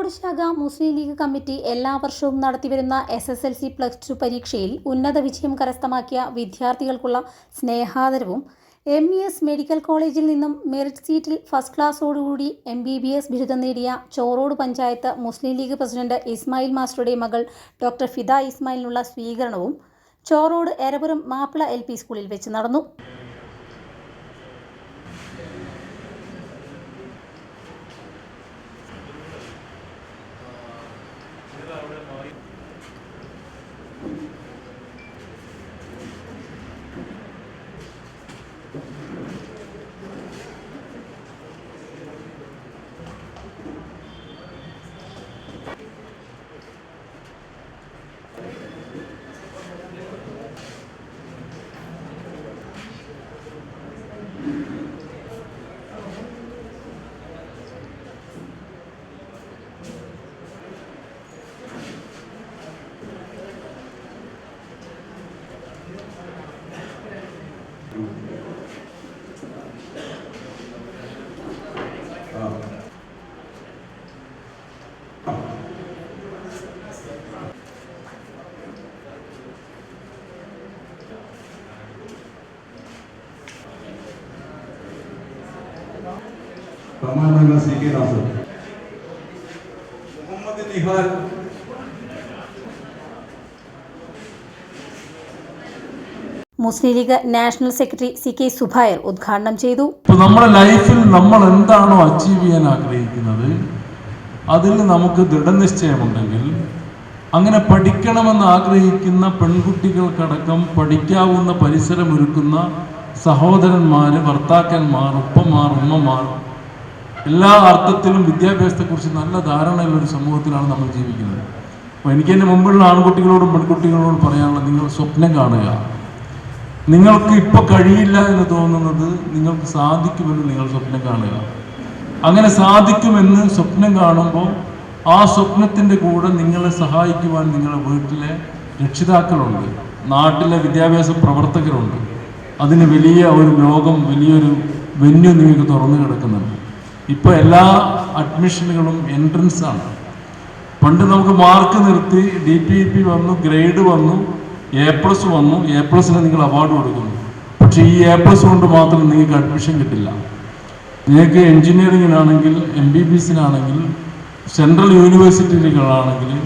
ചോറോട് ശാഖ Muslim league committee എല്ലാ വർഷവും നടത്തിവരുന്ന SSLC +2 പരീക്ഷയിൽ ഉന്നത വിജയം കരസ്ഥമാക്കിയ വിദ്യാർത്ഥികൾക്കുള്ള സ്നേഹാദരവും MES മെഡിക്കൽ കോളേജിൽ നിന്നും മെറിറ്റ് സീറ്റിൽ ഫസ്റ്റ് ക്ലാസ്സോടുകൂടി MBBS ബിരുദം നേടിയ ചോറോട് പഞ്ചായത്ത് മുസ്ലിം ലീഗ് പ്രസിഡന്റ് ഇസ്മായിൽ മാസ്റ്ററുടെ മകൾ ഡോക്ടർ ഫിദ ഇസ്മായിലിനുള്ള സ്വീകരണവും ചോറോട് എരപുരം മാപ്പിള LP സ്കൂളിൽ വെച്ച് നടന്നു. CK Nasser, Muhammad Nihal, Muslim League national secretary CK Zubair ഉദ്ഘാടനം ചെയ്തു. നമ്മുടെ ലൈഫിൽ നമ്മൾ എന്താണോ അച്ചീവ് ചെയ്യാൻ ആഗ്രഹിക്കുന്നത് അതിൽ നമുക്ക് ദൃഢനിശ്ചയമുണ്ടെങ്കിൽ അങ്ങനെ പഠിക്കണമെന്ന് ആഗ്രഹിക്കുന്ന പെൺകുട്ടികൾക്കടക്കം പഠിക്കാവുന്ന പരിസരമൊരുക്കുന്ന സഹോദരന്മാർ, ഭർത്താക്കന്മാർ, ഉപ്പമാർ, ഉമ്മമാർ എല്ലാ അർത്ഥത്തിലും വിദ്യാഭ്യാസത്തെക്കുറിച്ച് നല്ല ധാരണയുള്ളൊരു സമൂഹത്തിലാണ് നമ്മൾ ജീവിക്കുന്നത്. അപ്പോൾ എനിക്ക് എൻ്റെ മുമ്പുള്ള ആൺകുട്ടികളോടും പെൺകുട്ടികളോടും പറയാനുള്ളത്, നിങ്ങൾ സ്വപ്നം കാണുക. നിങ്ങൾക്ക് ഇപ്പോൾ കഴിയില്ല എന്ന് തോന്നുന്നത് നിങ്ങൾക്ക് സാധിക്കുമെന്ന് നിങ്ങൾ സ്വപ്നം കാണുക. അങ്ങനെ സാധിക്കുമെന്ന് സ്വപ്നം കാണുമ്പോൾ ആ സ്വപ്നത്തിൻ്റെ കൂടെ നിങ്ങളെ സഹായിക്കുവാൻ നിങ്ങളുടെ വീട്ടിലെ രക്ഷിതാക്കളുണ്ട്, നാട്ടിലെ വിദ്യാഭ്യാസ പ്രവർത്തകരുണ്ട്. അതിന് വലിയ ഒരു ലോകം, വലിയൊരു വെന്യൂ നിങ്ങൾക്ക് തുറന്നു കിടക്കുന്നുണ്ട്. ഇപ്പോൾ എല്ലാ അഡ്മിഷനുകളും എൻട്രൻസ് ആണ്. പണ്ട് നമുക്ക് മാർക്ക് നിർത്തി DPP വന്നു, ഗ്രേഡ് വന്നു, A+ വന്നു, A+ന് നിങ്ങൾ അവാർഡ് കൊടുക്കുന്നു. പക്ഷേ ഈ A+ കൊണ്ട് മാത്രം നിങ്ങൾക്ക് അഡ്മിഷൻ കിട്ടില്ല. നിങ്ങൾക്ക് എൻജിനീയറിങ്ങിനാണെങ്കിൽ, MBBSനാണെങ്കിൽ, സെൻട്രൽ യൂണിവേഴ്സിറ്റികളാണെങ്കിൽ,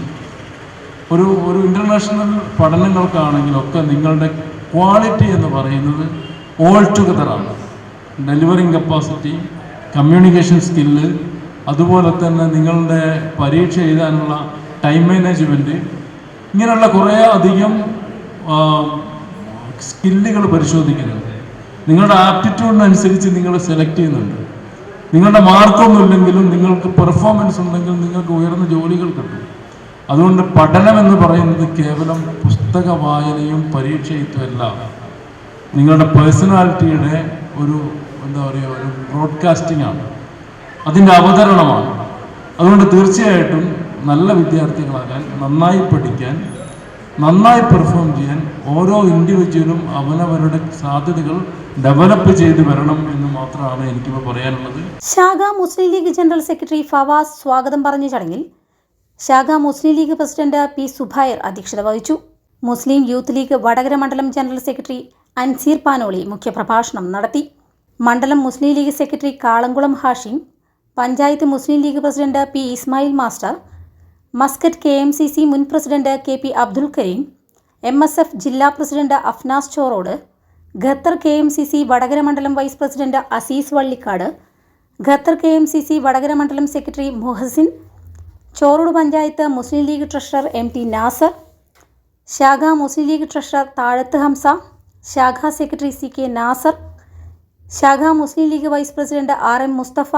ഒരു ഇൻ്റർനാഷണൽ പഠനങ്ങൾക്കാണെങ്കിലൊക്കെ നിങ്ങളുടെ ക്വാളിറ്റി എന്ന് പറയുന്നത് ഓൾ ടുഗദറാണ്. ഡെലിവറിങ് കപ്പാസിറ്റി, കമ്മ്യൂണിക്കേഷൻ സ്കില്ല്, അതുപോലെ തന്നെ നിങ്ങളുടെ പരീക്ഷ എഴുതാനുള്ള ടൈം മാനേജ്മെൻറ്റ്, ഇങ്ങനെയുള്ള കുറേ അധികം സ്കില്ലുകൾ പരിശോധിക്കുന്നുണ്ട്. നിങ്ങളുടെ ആപ്റ്റിറ്റ്യൂഡിനനുസരിച്ച് നിങ്ങൾ സെലക്ട് ചെയ്യുന്നുണ്ട്. നിങ്ങളുടെ മാർക്കൊന്നുമില്ലെങ്കിലും നിങ്ങൾക്ക് പെർഫോമൻസ് ഉണ്ടെങ്കിൽ നിങ്ങൾക്ക് ഉയർന്ന ജോലികൾ കിട്ടും. അതുകൊണ്ട് പഠനം എന്ന് പറയുന്നത് കേവലം പുസ്തക വായനയും പരീക്ഷയുമല്ല, നിങ്ങളുടെ പേഴ്സണാലിറ്റിയുടെ ഒരു ഒരു ബ്രോഡ്കാസ്റ്റിംഗ് ആണ്, അതിൻ്റെ അവതരണമാണ്. അതുകൊണ്ട് തീർച്ചയായിട്ടും നല്ല വിദ്യാർത്ഥികളാകാൻ, നന്നായി പഠിക്കാൻ, നന്നായി പെർഫോം ചെയ്യാൻ ഓരോ ഇൻഡിവിജ്വലും അവനവരുടെ സാധ്യതകൾ ഡെവലപ്പ് ചെയ്ത് വരണം എന്ന് മാത്രമാണ് എനിക്കിപ്പോൾ പറയാനുള്ളത്. ശാഖ Muslim league general secretary Fawaz സ്വാഗതം പറഞ്ഞ ചടങ്ങിൽ ശാഖ മുസ്ലിം ലീഗ് പ്രസിഡന്റ് P സുബൈർ അധ്യക്ഷത വഹിച്ചു. മുസ്ലിം യൂത്ത് ലീഗ് വടകര മണ്ഡലം ജനറൽ സെക്രട്ടറി അൻസീർ പാനോളി മുഖ്യപ്രഭാഷണം നടത്തി. മണ്ഡലം Muslim League secretary Kalamkulam Hashim, panchayat Muslim League president P Ismail master, Muscat KMCC മുൻ president KP Abdul Karim, MSF ജില്ലാ president Afnas Chorode, Qatar KMCC Vadakara മണ്ഡലം vice president Aziz Vallikkad, Qatar KMCC Vadakara മണ്ഡലം secretary Muhsin, Chorode panchayat Muslim League treasurer MT Nasser, ശാഖ മുസ്ലിം ലീഗ് ട്രഷറർ താഴത്ത് ഹംസ, ശാഖ സെക്രട്ടറി CK നാസർ, ശാഖ Muslim League vice president RM Mustafa,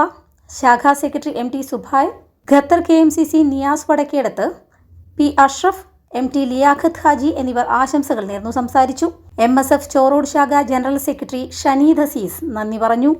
ശാഖ secretary MT Zubair, Qatar KMCC Niyas Vadakkedath, P Ashraf, MT Liyaqat Haji എന്നിവർ ആശംസകൾ നേർന്നു സംസാരിച്ചു. MSF ചോറോട് ശാഖ ജനറൽ സെക്രട്ടറി ഷനീദ് അസീസ് നന്ദി പറഞ്ഞു.